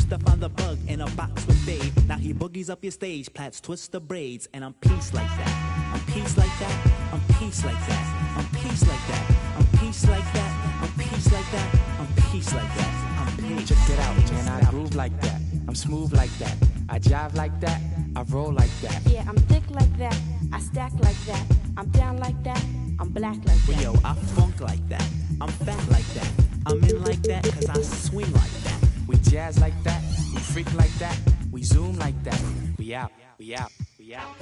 Used to find the bug in a box with Dave. Now he boogies up your stage, plats, twist the braids, and I'm peace like that. I'm peace like that. I'm peace like that. I'm peace like that. I'm peace like that. I'm peace like that. I'm peace like that. I'm peace. Check it out, man. I groove like that. I'm smooth like that. I jive like that. I roll like that. Yeah, I'm thick like that. I stack like that. I'm down like that. I'm black like that. Well, yo, I funk like that. I'm fat like that. I'm in like that cause I swing like that. We jazz like that. We freak like that. We zoom like that. We out. We out. We out.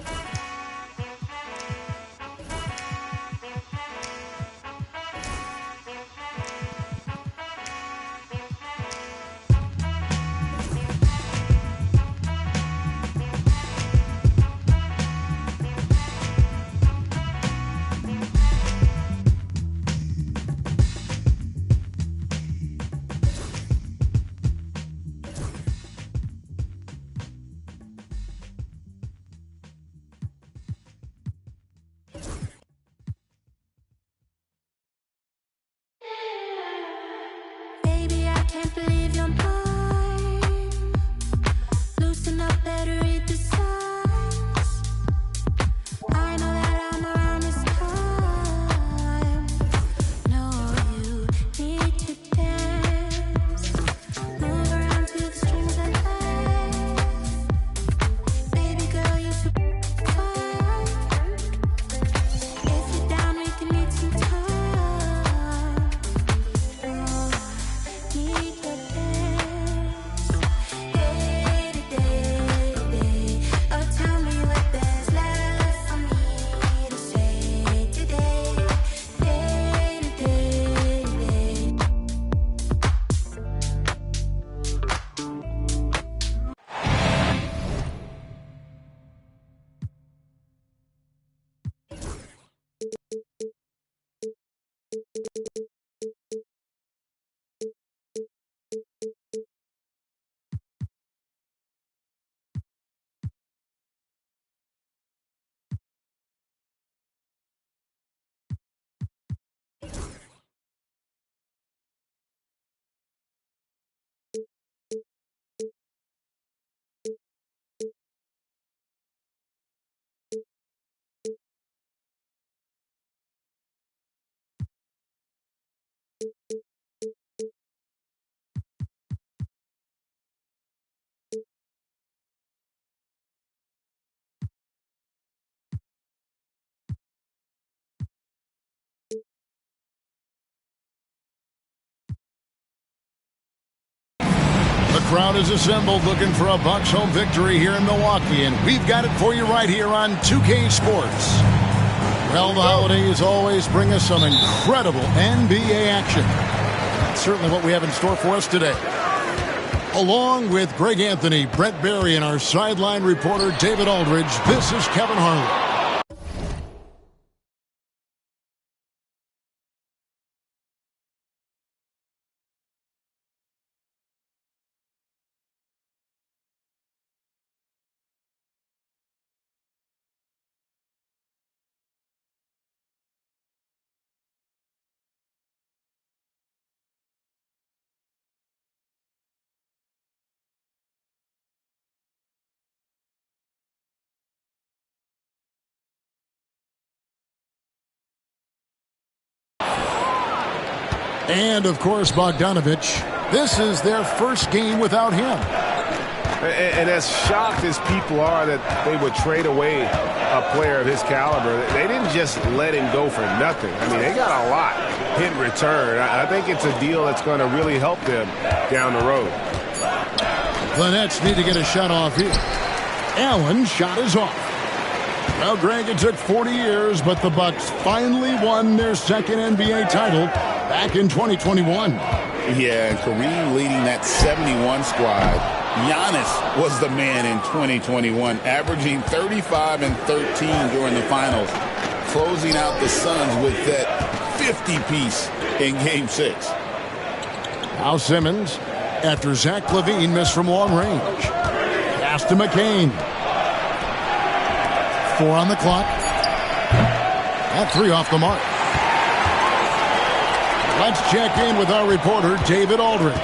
Can't believe you're mine. Loosen up, better read the signs. I know that I'm around this time. No, you need to dance. Move around to the strings and dance. Baby girl, you're so fine. If you're down, we can meet some time. The crowd is assembled looking for a Bucks home victory here in Milwaukee, and we've got it for you right here on 2K Sports. Well, the holidays always bring us some incredible NBA action. That's certainly what we have in store for us today. Along with Greg Anthony, Brett Barry, and our sideline reporter David Aldridge, this is Kevin Harlan. And, of course, Bogdanovich. This is their first game without him. And as shocked as people are that they would trade away a player of his caliber, they didn't just let him go for nothing. I mean, they got a lot in return. I think it's a deal that's going to really help them down the road. The Nets need to get a shot off here. Allen's shot is off. Well, Greg, it took 40 years, but the Bucks finally won their second NBA title back in 2021. Yeah, and Kareem leading that 71 squad. Giannis was the man in 2021, averaging 35 and 13 during the finals, closing out the Suns with that 50-piece in Game 6. Now Simmons, after Zach LaVine missed from long range. Pass to McCain. 4 on the clock. That 3 off the mark. Let's check in with our reporter, David Aldridge.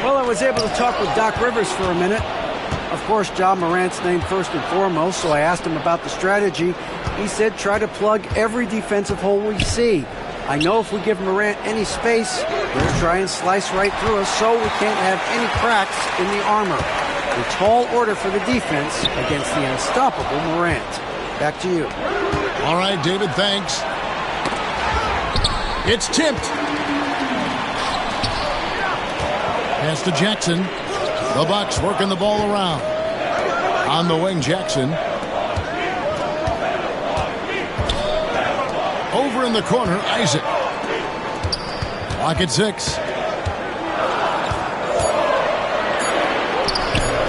Well, I was able to talk with Doc Rivers for a minute. Of course, John Morant's named first and foremost, so I asked him about the strategy. He said try to plug every defensive hole we see. I know if we give Morant any space, he'll try and slice right through us, so we can't have any cracks in the armor. A tall order for the defense against the unstoppable Morant. Back to you. All right, David, thanks. It's tipped. Pass to Jackson. The Bucks working the ball around. On the wing, Jackson. Over in the corner, Isaac. Clock at 6.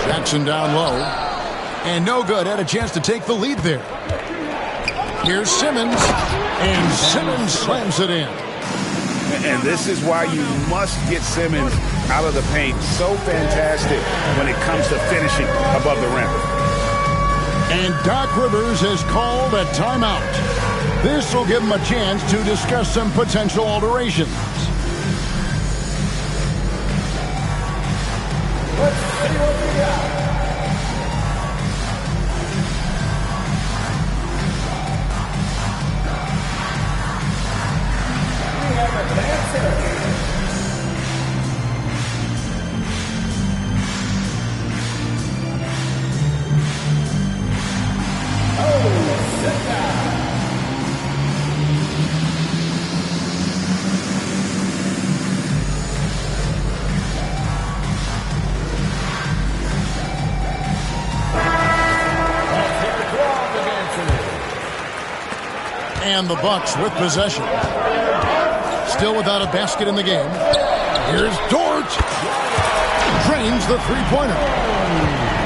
Jackson down low. And no good. Had a chance to take the lead there. Here's Simmons. And Simmons slams it in. And this is why you must get Simmons out of the paint. So fantastic when it comes to finishing above the rim. And Doc Rivers has called a timeout. This will give him a chance to discuss some potential alterations. Let's see what we got. We have a dancer. Oh, sit down. And the Bucks with possession. Still without a basket in the game. Here's Dort. Drains the three-pointer.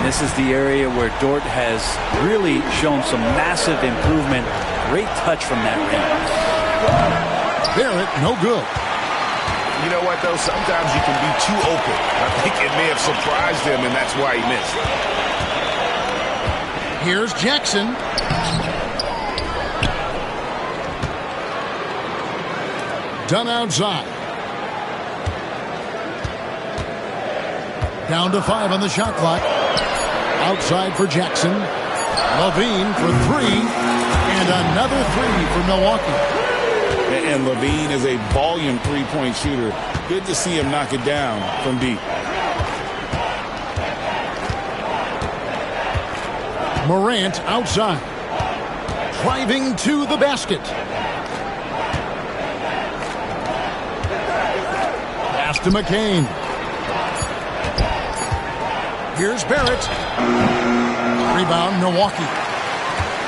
This is the area where Dort has really shown some massive improvement. Great touch from that range. Barrett, no good. You know what, though? Sometimes you can be too open. I think it may have surprised him, and that's why he missed. Here's Jackson. Done outside. Down to 5 on the shot clock. Outside for Jackson. Levine for 3. And another 3 for Milwaukee. And Levine is a volume three-point shooter. Good to see him knock it down from deep. Morant outside. Driving to the basket. Pass to McCain. Here's Barrett. Rebound, Milwaukee.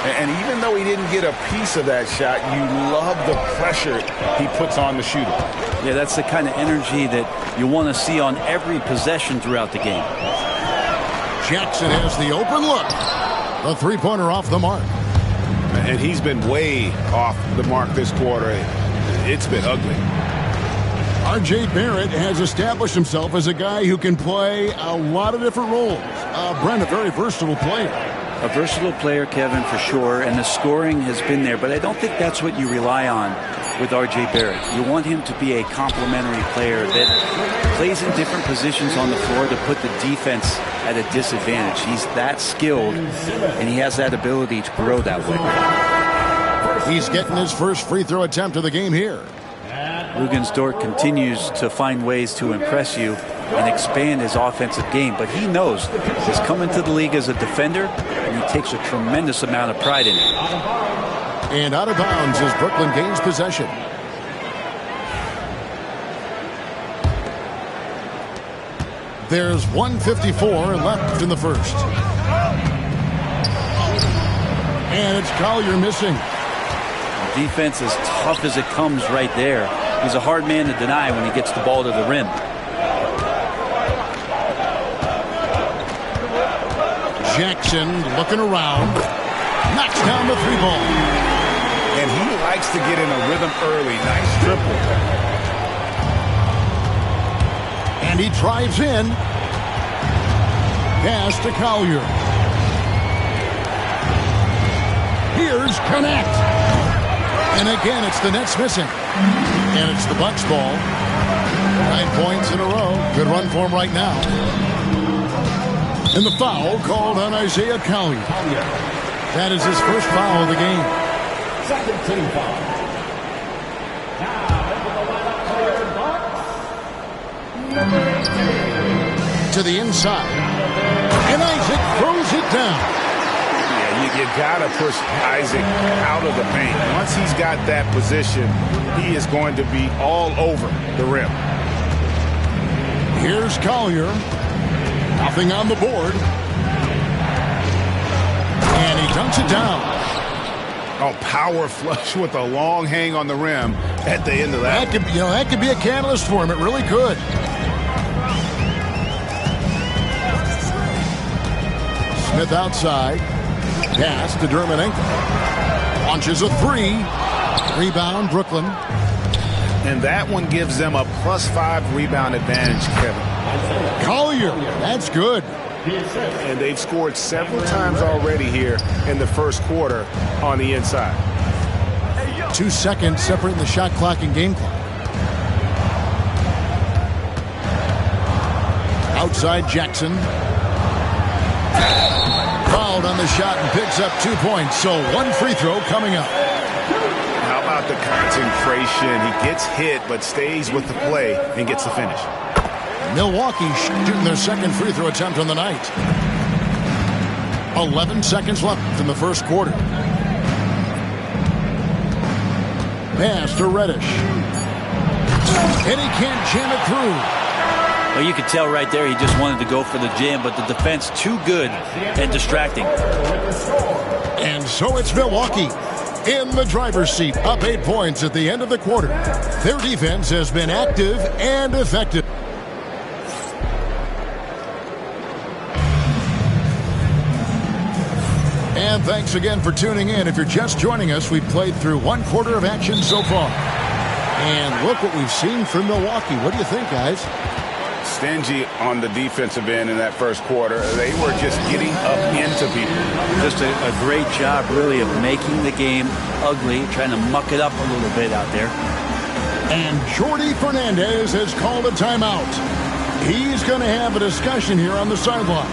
And even though he didn't get a piece of that shot, you love the pressure he puts on the shooter. Yeah, that's the kind of energy that you want to see on every possession throughout the game. Jackson has the open look. The three-pointer off the mark. And he's been way off the mark this quarter. It's been ugly. R.J. Barrett has established himself as a guy who can play a lot of different roles. Brent, a very versatile player. A versatile player, Kevin, for sure, and the scoring has been there, but I don't think that's what you rely on with R.J. Barrett. You want him to be a complementary player that plays in different positions on the floor to put the defense at a disadvantage. He's that skilled, and he has that ability to grow that way. He's getting his first free throw attempt of the game here. Luguentz Dort continues to find ways to impress you and expand his offensive game, but he knows he's coming to the league as a defender, and he takes a tremendous amount of pride in it. And out of bounds as Brooklyn gains possession. There's 1:54 left in the first. And it's Collier missing. Defense as tough as it comes right there. He's a hard man to deny when he gets the ball to the rim. Jackson looking around. Knocks down the three ball. And he likes to get in a rhythm early. Nice triple. And he drives in. Pass to Collier. Here's Connect. And again, it's the Nets missing. And it's the Bucks ball. 9 points in a row. Good run for him right now. And the foul called on Isaiah Collier. That is his first foul of the game. Second team foul. Now, into the lineup for your Bucks, number 18. To the inside. And Isaac throws it down. Yeah, you got to push Isaac out of the paint. Once he's got that position, he is going to be all over the rim. Here's Collier. Nothing on the board. And he dunks it down. Oh, power flush with a long hang on the rim at the end of that. That could be a catalyst for him. It really could. Smith outside. Pass to Dermonenko. Launches a three. Rebound, Brooklyn. And that one gives them a +5 rebound advantage, Kevin. Collier, that's good. And they've scored several times already here in the first quarter on the inside. 2 seconds separating the shot clock and game clock. Outside Jackson. Fouled on the shot and picks up 2 points. So 1 free throw coming up. How about the concentration? He gets hit but stays with the play and gets the finish. Milwaukee shooting their second free throw attempt on the night. 11 seconds left in the first quarter. Pass to Reddish. And he can't jam it through. Well, you could tell right there he just wanted to go for the jam, but the defense too good and distracting. And so it's Milwaukee in the driver's seat, up 8 points at the end of the quarter. Their defense has been active and effective. And thanks again for tuning in. If you're just joining us, we've played through 1 quarter of action so far. And look what we've seen from Milwaukee. What do you think, guys? Stingy on the defensive end in that first quarter. They were just getting up into people. Just a great job, really, of making the game ugly, trying to muck it up a little bit out there. And Jordi Fernandez has called a timeout. He's going to have a discussion here on the sideline.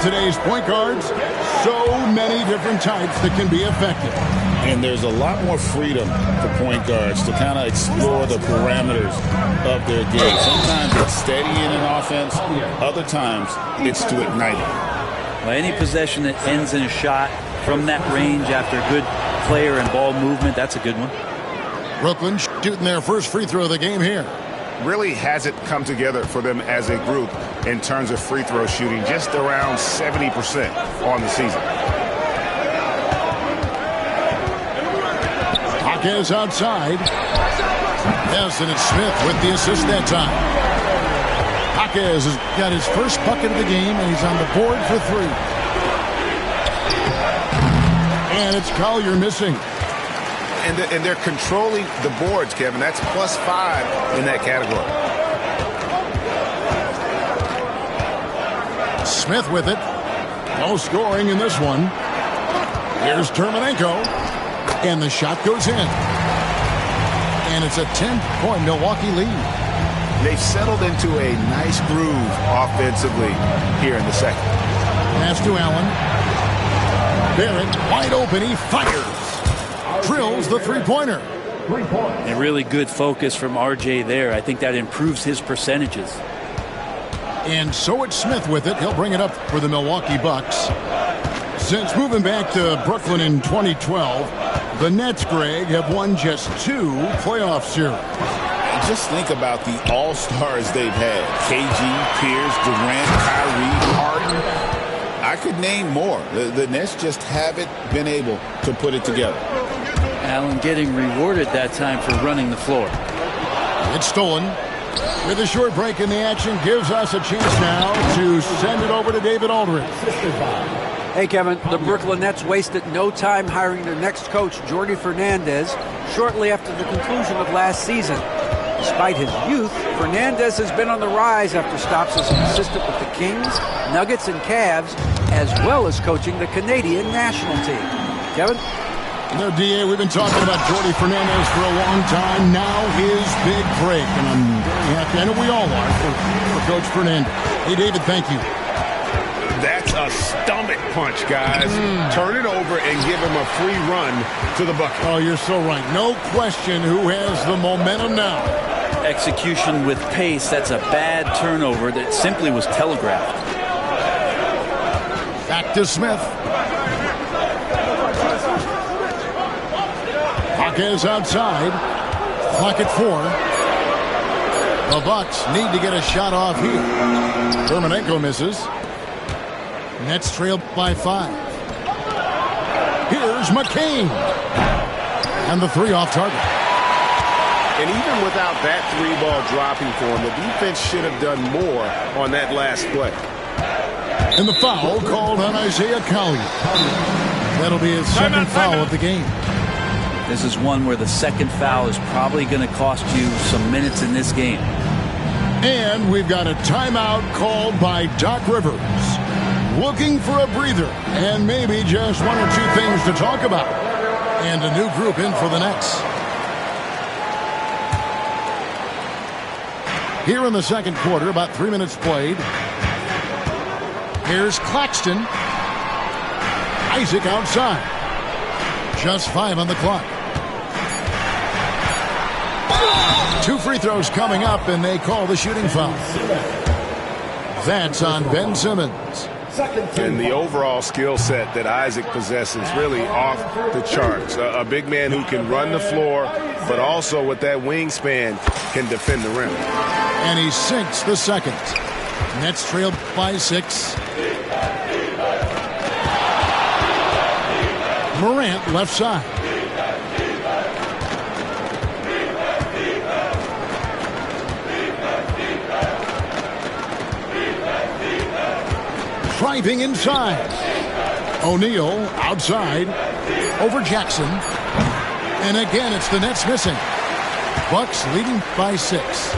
Today's point guards, so many different types that can be effective. And there's a lot more freedom for point guards to kind of explore the parameters of their game. Sometimes it's steadying an offense. Other times it's to ignite it. Well, any possession that ends in a shot from that range after good player and ball movement, that's a good one. Brooklyn shooting their first free throw of the game here. Really hasn't come together for them as a group in terms of free throw shooting, just around 70% on the season. Hawkins outside. Yes, and it's Smith with the assist that time. Hawkins has got his first bucket of the game, and he's on the board for 3. And it's Collier missing. And they're controlling the boards, Kevin. That's +5 in that category. Smith with it. No scoring in this one. Here's Dermonenko. And the shot goes in. And it's a 10-point Milwaukee lead. They've settled into a nice groove offensively here in the second. Pass to Allen. Barrett wide open. He fires. Drills the three-pointer. And really good focus from RJ there. I think that improves his percentages. And so it's Smith with it. He'll bring it up for the Milwaukee Bucks. Since moving back to Brooklyn in 2012, the Nets, Greg, have won just 2 playoff series. just think about the all-stars they've had. KG, Pierce, Durant, Kyrie, Harden. I could name more. The Nets just haven't been able to put it together. Allen getting rewarded that time for running the floor. It's stolen. With a short break in the action, gives us a chance now to send it over to David Aldridge. Hey, Kevin, the Brooklyn Nets wasted no time hiring their next coach, Jordi Fernandez, shortly after the conclusion of last season. Despite his youth, Fernandez has been on the rise after stops as an assistant with the Kings, Nuggets, and Cavs, as well as coaching the Canadian national team. Kevin? You know, D.A., we've been talking about Jordi Fernandez for a long time. Now his big break, and I'm very happy. I know we all are for Coach Fernandez. Hey, David, thank you. That's a stomach punch, guys. Turn it over and give him a free run to the bucket. Oh, you're so right. No question who has the momentum now. Execution with pace, that's a bad turnover that simply was telegraphed. Back to Smith. Is outside. Clock at 4. The Bucks need to get a shot off here. Terminenko misses. Nets trail by 5. Here's McCain. And the 3 off target. And even without that 3-ball dropping for him, the defense should have done more on that last play. And the foul called on Isaiah Collier. That'll be his second foul of the game. This is one where the second foul is probably going to cost you some minutes in this game. And we've got a timeout called by Doc Rivers. Looking for a breather and maybe just 1 or 2 things to talk about. And a new group in for the Nets. Here in the second quarter, about 3 minutes played. Here's Claxton. Isaac outside. Just 5 on the clock. 2 free throws coming up, and they call the shooting foul. That's on Ben Simmons. And the overall skill set that Isaac possesses really off the charts. A big man who can run the floor, but also with that wingspan can defend the rim. And he sinks the second. Nets trailed by 6. Morant left side. Driving inside. O'Neal outside. Over Jackson. And again, it's the Nets missing. Bucks leading by 6.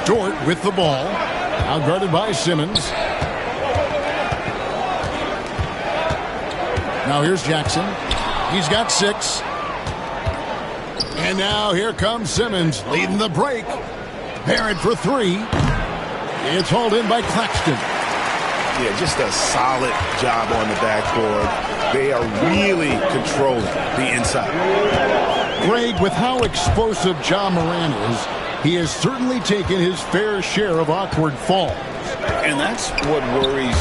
Dort with the ball. Now guarded by Simmons. Now here's Jackson. He's got 6. And now here comes Simmons leading the break. Barrett for 3. It's hauled in by Claxton. Yeah, just a solid job on the backboard. They are really controlling the inside. Greg, with how explosive Ja Morant is, he has certainly taken his fair share of awkward falls. And that's what worries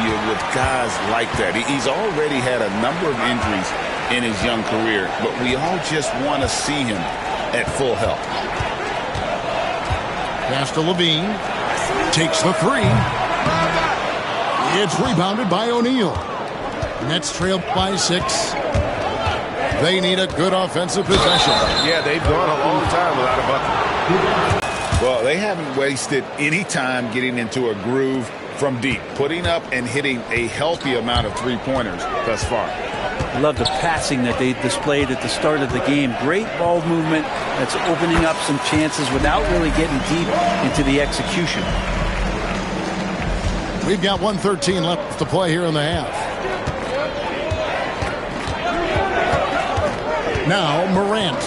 you with guys like that. He's already had a number of injuries in his young career, but we all just want to see him at full health. Pass to Levine. Takes the 3. It's rebounded by O'Neal. Nets trail by 6. They need a good offensive possession. Yeah, they've gone a long time without a bucket. Well, they haven't wasted any time getting into a groove from deep, putting up and hitting a healthy amount of 3-pointers thus far. I love the passing that they displayed at the start of the game. Great ball movement that's opening up some chances without really getting deep into the execution. We've got 1:13 left to play here in the half. Now Morant.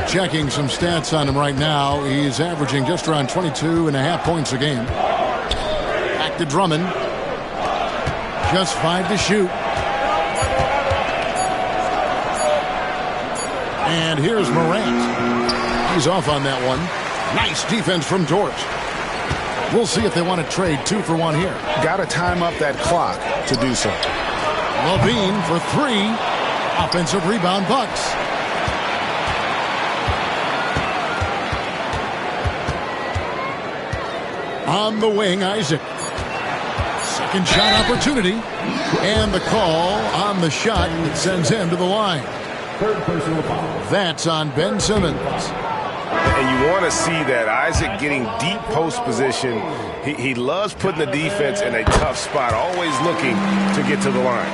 Checking some stats on him right now. He's averaging just around 22.5 points a game. Back to Drummond. Just 5 to shoot. And here's Morant. He's off on that one. Nice defense from Dort. We'll see if they want to trade 2 for 1 here. Got to time up that clock to do so. Levine for 3. Offensive rebound, Bucks. On the wing, Isaac. Second shot opportunity. And the call on the shot that sends him to the line. Third personal foul. That's on Ben Simmons. And you want to see that Isaac getting deep post position. He loves putting the defense in a tough spot, always looking to get to the line.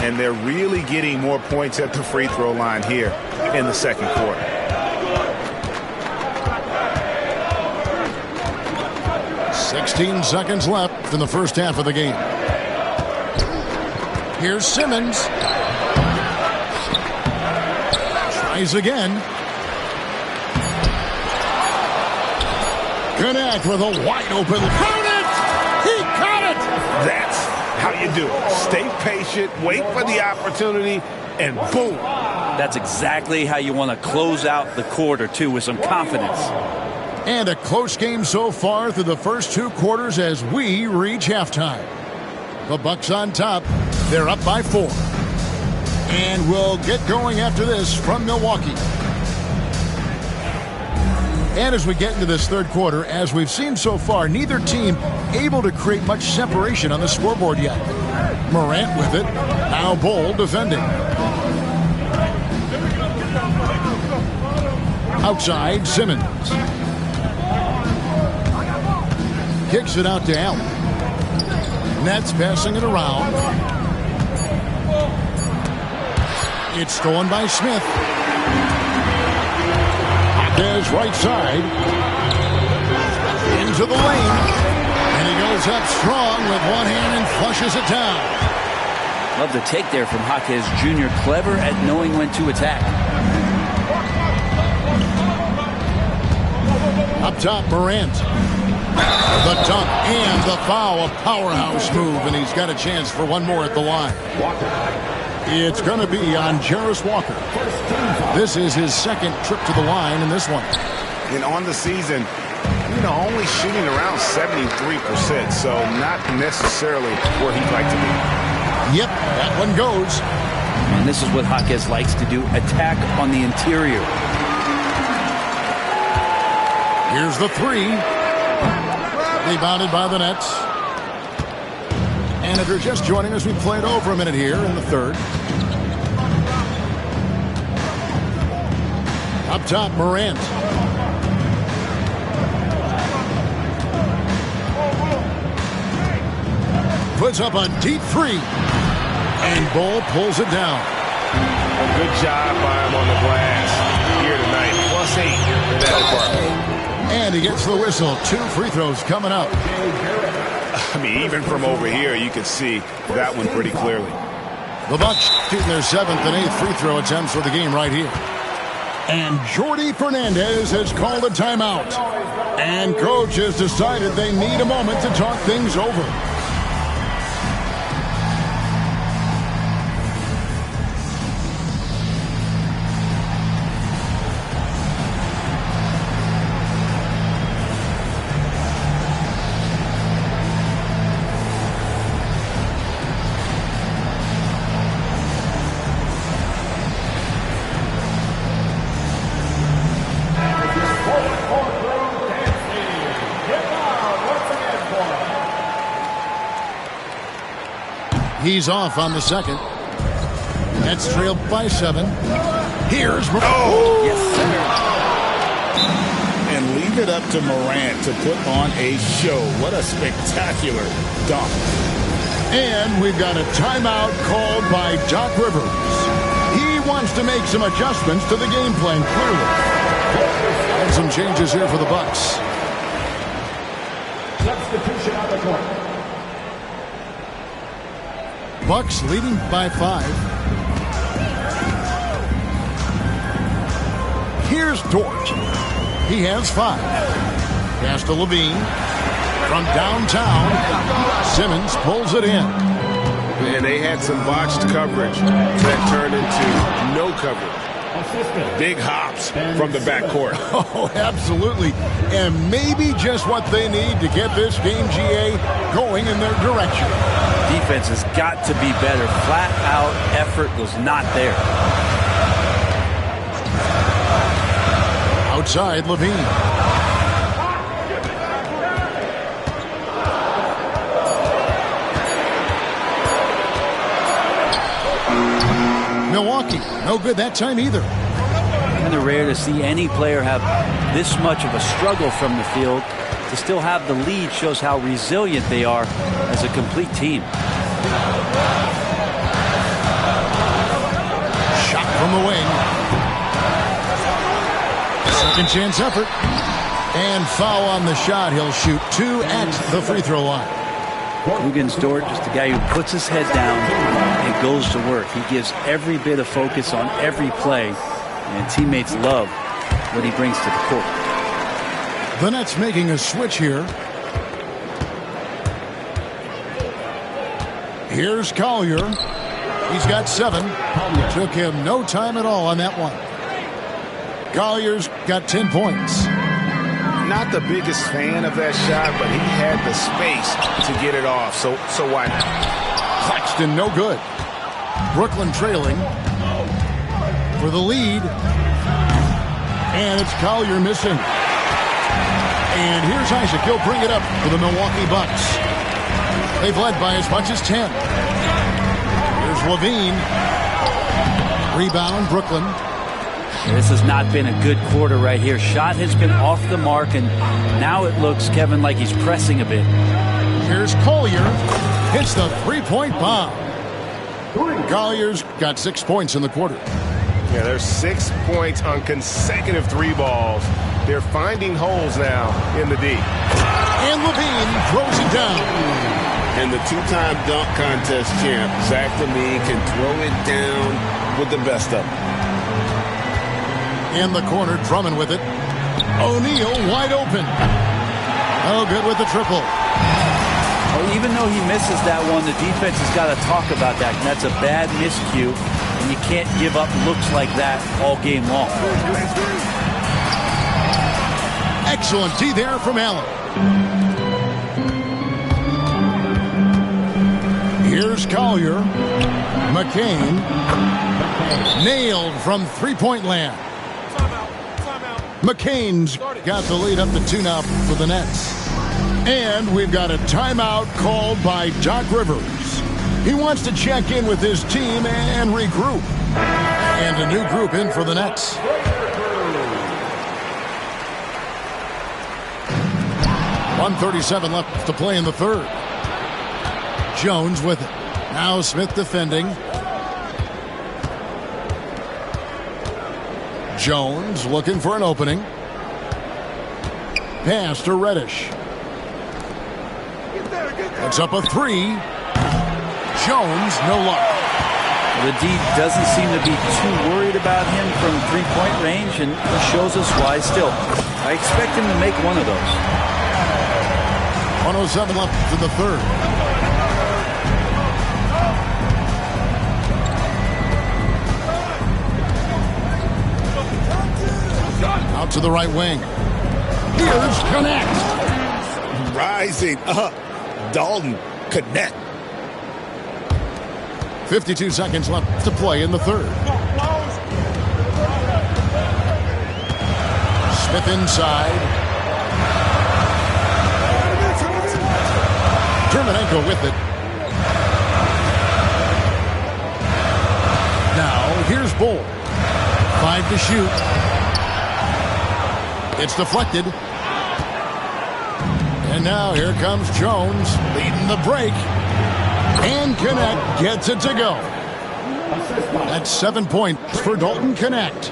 And they're really getting more points at the free throw line here in the second quarter. "16 seconds left in the first half of the game. Here's Simmons. Tries again. Connect with a wide open. Count it! He caught it! That's how you do it. Stay patient, wait for the opportunity, and boom. That's exactly how you want to close out the quarter, too, with some confidence. And a close game so far through the first 2 quarters as we reach halftime. The Bucks on top. They're up by 4. And we'll get going after this from Milwaukee. And as we get into this third quarter, as we've seen so far, neither team able to create much separation on the scoreboard yet. Morant with it. Now Bol defending. Outside, Simmons. Kicks it out to Allen. Nets passing it around. It's stolen by Smith. His right side. Into the lane. And he goes up strong with one hand and flushes it down. Love the take there from Jaquez Jr. Clever at knowing when to attack. Up top, Morant. The dunk and the foul. A powerhouse move, and he's got a chance for one more at the line. It's going to be on Jarris Walker. This is his second trip to the line in this one. And on the season, only shooting around 73%, so not necessarily where he'd like to be. Yep, that one goes. And this is what Jaquez likes to do, attack on the interior. Here's the 3. Rebounded by the Nets. And if you're just joining us, we played over a minute here in the third. Up top, Morant. Puts up a deep 3. And Bol pulls it down. A good job by him on the glass here tonight. +8 in that department. And he gets the whistle. 2 free throws coming up. I mean, even from over here, you can see that one pretty clearly. The Bucks shooting their 7th and 8th free throw attempts for the game right here. And Jordi Fernandez has called a timeout. And coach has decided they need a moment to talk things over. He's off on the second. Nets trailed by 7. Here's Morant. Yes, sir. And leave it up to Morant to put on a show. What a spectacular dunk. And we've got a timeout called by Doc Rivers. He wants to make some adjustments to the game plan, clearly. And some changes here for the Bucks. Substitution on the court. Bucks leading by 5. Here's Dort. He has 5. Pass to Levine. From downtown, Simmons pulls it in. And they had some botched coverage that turned into no coverage. Big hops from the backcourt. Oh, absolutely. And maybe just what they need to get this game, GA, going in their direction. Defense has got to be better. Flat out effort was not there. Outside, Levine. Milwaukee, no good that time either. Kind of rare to see any player have this much of a struggle from the field. To still have the lead shows how resilient they are as a complete team. Shot from the wing. Second chance effort. And foul on the shot. He'll shoot 2 at the free throw line. Dort, just a guy who puts his head down and goes to work. He gives every bit of focus on every play, and teammates love what he brings to the court. The Nets making a switch here. Here's Collier. He's got 7. Took him no time at all on that one. Collier's got 10 points. Not the biggest fan of that shot, but he had the space to get it off, so why not? Claxton, no good. Brooklyn trailing for the lead. And it's Collier missing. And here's Isaac. He'll bring it up for the Milwaukee Bucks. They've led by as much as 10. Here's Levine. Rebound, Brooklyn. This has not been a good quarter right here. Shot has been off the mark, and now it looks, Kevin, like he's pressing a bit. Here's Collier. Hits the three-point bomb. Collier's got 6 points in the quarter. Yeah, there's 6 points on consecutive 3 balls. They're finding holes now in the D. And Levine throws it down. And the 2-time dunk contest champ, Zach LaVine, can throw it down with the best of them. In the corner, Drummond with it. O'Neal wide open. Oh, good with the triple. Well, even though he misses that one, the defense has got to talk about that. And that's a bad miscue, and you can't give up looks like that all game long. Excellent D there from Allen. Here's Collier. McCain. Nailed from three-point land. McCain's got the lead up to 2 now for the Nets. And we've got a timeout called by Doc Rivers. He wants to check in with his team and regroup. And a new group in for the Nets. .137 left to play in the third. Jones with it. Now Smith defending. Jones looking for an opening. Pass to Reddish. It's up a 3. Jones, no luck. The D doesn't seem to be too worried about him from three-point range, and he shows us why still. I expect him to make one of those. 107 left to the third. Out to the right wing. Here's Connect. Rising up. Dalton Connect. 52 seconds left to play in the third. Smith inside. Terminenko with it. Now here's Bull. 5 to shoot. It's deflected. And now here comes Jones leading the break. And Connect gets it to go. That's 7 points for Dalton Connect.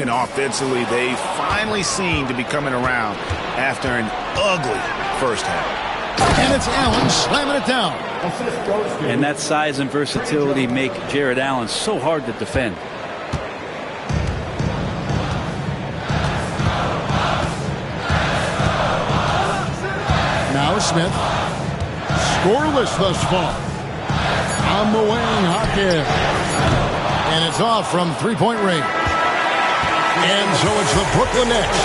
And offensively, they finally seem to be coming around after an ugly first half. And it's Allen slamming it down. And that size and versatility make Jared Allen so hard to defend. Now Smith. Scoreless thus far. On the wing, Hawkins. And it's off from three-point range. And so it's the Brooklyn Nets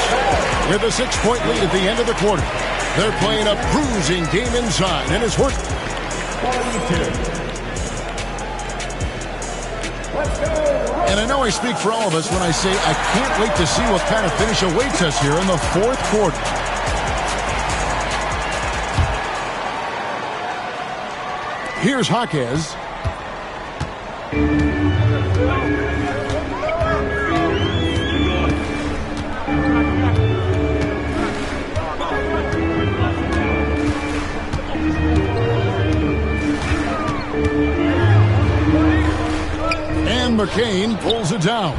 with a 6-point lead at the end of the quarter. They're playing a bruising game inside, and it's working. And I know I speak for all of us when I say I can't wait to see what kind of finish awaits us here in the fourth quarter. Here's Jaquez. And McCain pulls it down.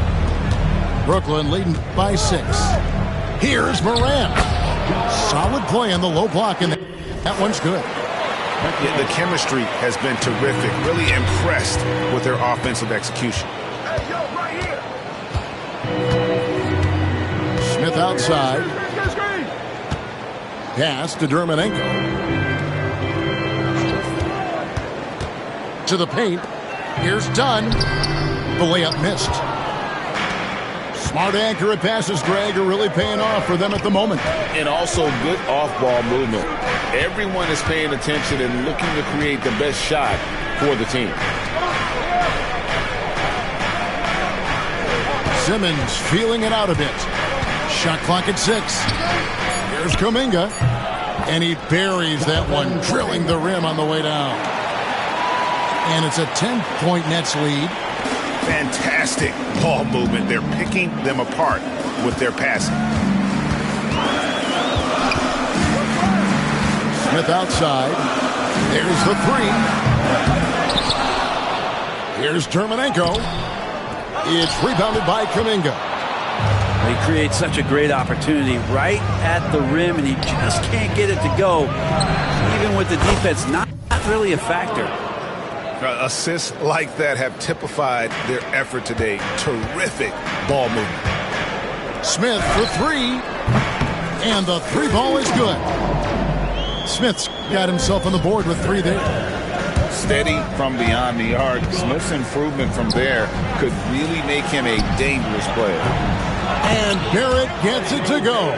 Brooklyn leading by 6. Here's Morant. Solid play on the low block, and that one's good. Yeah, the chemistry has been terrific. Really impressed with their offensive execution. Smith outside. Pass to Dermonenko. To the paint. Here's Dunn. The layup missed. Smart, accurate passes, Greg, are really paying off for them at the moment. And also good off-ball movement. Everyone is paying attention and looking to create the best shot for the team. Simmons feeling it out a bit. Shot clock at 6. Here's Kuminga. And he buries that one, drilling the rim on the way down. And it's a 10-point Nets lead. Fantastic ball movement. They're picking them apart with their passing. Smith outside. There's the 3. Here's Dermonenko. It's rebounded by Kuminga. He creates such a great opportunity right at the rim, and he just can't get it to go. Even with the defense, not really a factor. Assists like that have typified their effort today. Terrific ball movement. Smith for 3. And the 3 ball is good. Smith's got himself on the board with 3 there. Steady from beyond the arc. Smith's improvement from there could really make him a dangerous player. And Barrett gets it to go.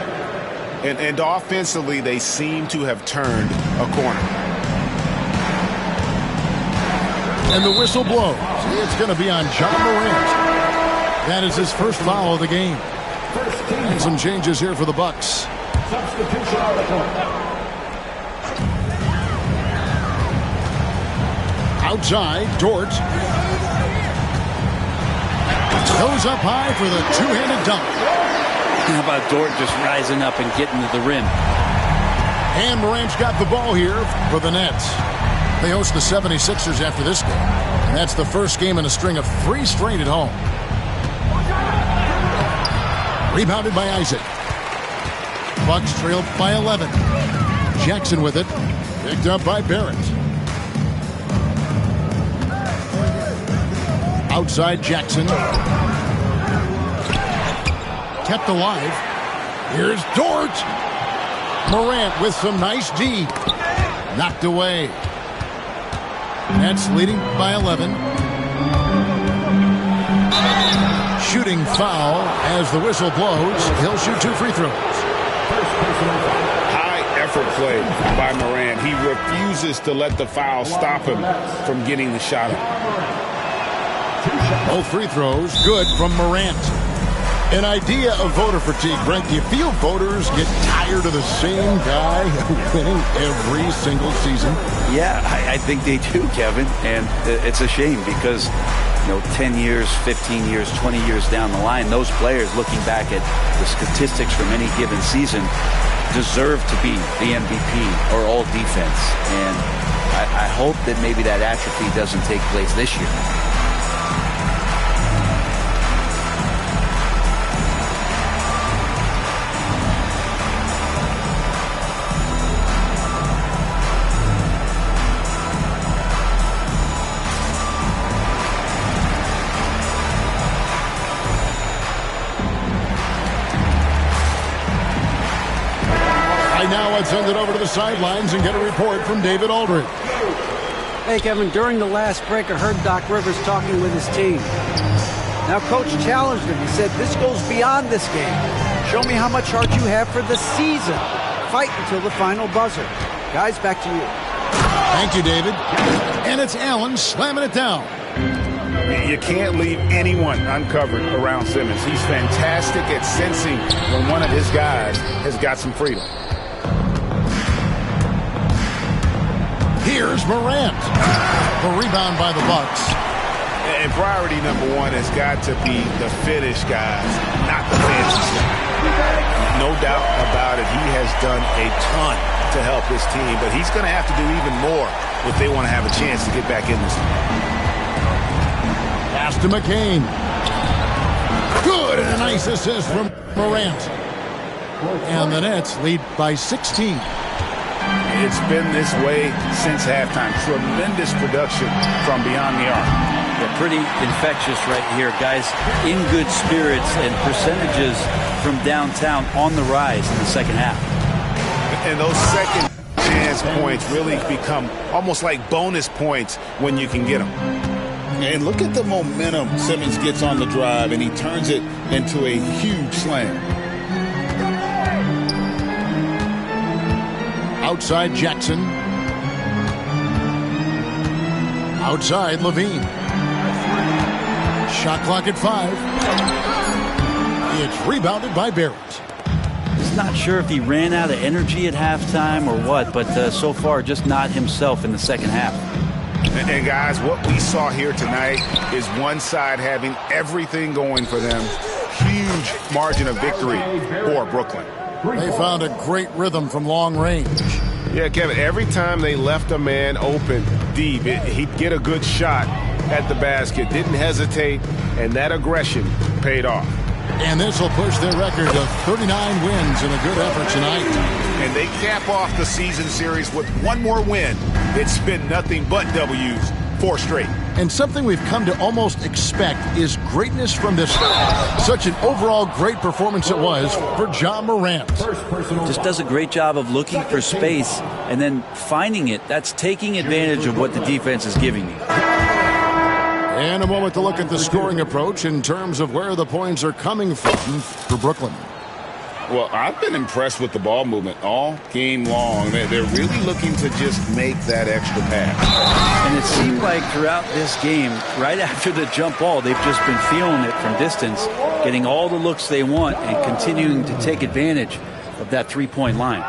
And offensively, they seem to have turned a corner. And the whistle blows. It's going to be on John Morant. That is his first foul of the game. And some changes here for the Bucks. Substitution on the court. Outside, Dort. Goes up high for the two-handed dunk. How about Dort just rising up and getting to the rim? And Morant's got the ball here for the Nets. They host the 76ers after this game. And that's the first game in a string of 3 straight at home. Rebounded by Isaac. Bucks trailed by 11. Jackson with it. Picked up by Barrett. Outside Jackson. Kept alive. Here's Dort. Morant with some nice D. Knocked away. Nets leading by 11. Shooting foul as the whistle blows. He'll shoot 2 free throws. High effort play by Morant. He refuses to let the foul stop him from getting the shot up. Both free throws good from Morant. An idea of voter fatigue, Brent. Do you feel voters get tired of the same guy winning every single season? Yeah, I think they do, Kevin. And it's a shame because, 10 years, 15 years, 20 years down the line, those players looking back at the statistics from any given season deserve to be the MVP or all defense. And I hope that maybe that atrophy doesn't take place this year. Now let's send it over to the sidelines and get a report from David Aldridge. Hey, Kevin, during the last break, I heard Doc Rivers talking with his team. Now, Coach challenged him. He said, this goes beyond this game. Show me how much heart you have for the season. Fight until the final buzzer. Guys, back to you. Thank you, David. And it's Allen slamming it down. You can't leave anyone uncovered around Simmons. He's fantastic at sensing when one of his guys has got some freedom. Here's Morant. The rebound by the Bucks. And priority number one has got to be the finish, guys, not the fancy stuff. No doubt about it, he has done a ton to help his team, but he's going to have to do even more if they want to have a chance to get back in this one. Pass to McCain. Good, and a nice assist from Morant. And the Nets lead by 16. It's been this way since halftime. Tremendous production from beyond the arc. Yeah, pretty infectious right here. Guys in good spirits and percentages from downtown on the rise in the second half. And those second chance points really become almost like bonus points when you can get them. And look at the momentum Simmons gets on the drive, and he turns it into a huge slam. Outside Jackson. Outside Levine. Shot clock at 5. It's rebounded by Barrett. He's not sure if he ran out of energy at halftime or what, but so far just not himself in the second half. And guys, what we saw here tonight is one side having everything going for them. Huge margin of victory for Brooklyn. They found a great rhythm from long range. Yeah, Kevin, every time they left a man open deep, he'd get a good shot at the basket, didn't hesitate, and that aggression paid off. And this will push their record to 39 wins in a good effort tonight. And they cap off the season series with one more win. It's been nothing but W's, 4 straight. And something we've come to almost expect is greatness from this. Such an overall great performance it was for Ja Morant. Just does a great job of looking for space and then finding it. That's taking advantage of what the defense is giving you. And a moment to look at the scoring approach in terms of where the points are coming from for Brooklyn. Well, I've been impressed with the ball movement all game long. They're really looking to just make that extra pass. And it seemed like throughout this game, right after the jump ball, they've just been feeling it from distance, getting all the looks they want and continuing to take advantage of that three-point line.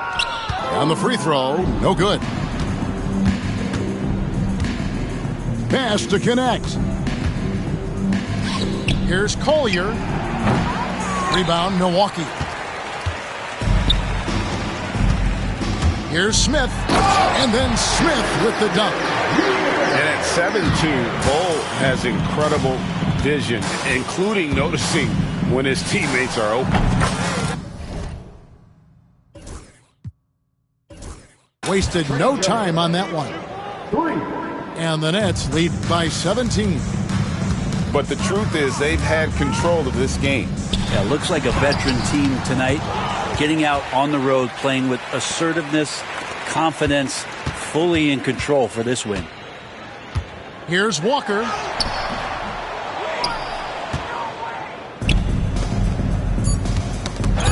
On the free throw, no good. Pass to connect. Here's Collier. Rebound, Milwaukee. Here's Smith. And then Smith with the dunk. And at 7'2", Bol has incredible vision, including noticing when his teammates are open. Wasted no time on that one. And the Nets lead by 17. But the truth is they've had control of this game. Yeah, looks like a veteran team tonight, getting out on the road, playing with assertiveness, confidence, fully in control for this win. Here's Walker.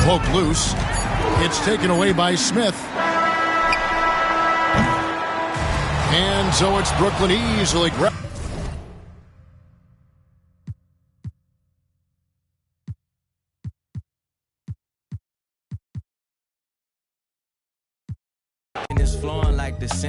Poke loose. It's taken away by Smith. And so it's Brooklyn easily grabbed. It's flowing like the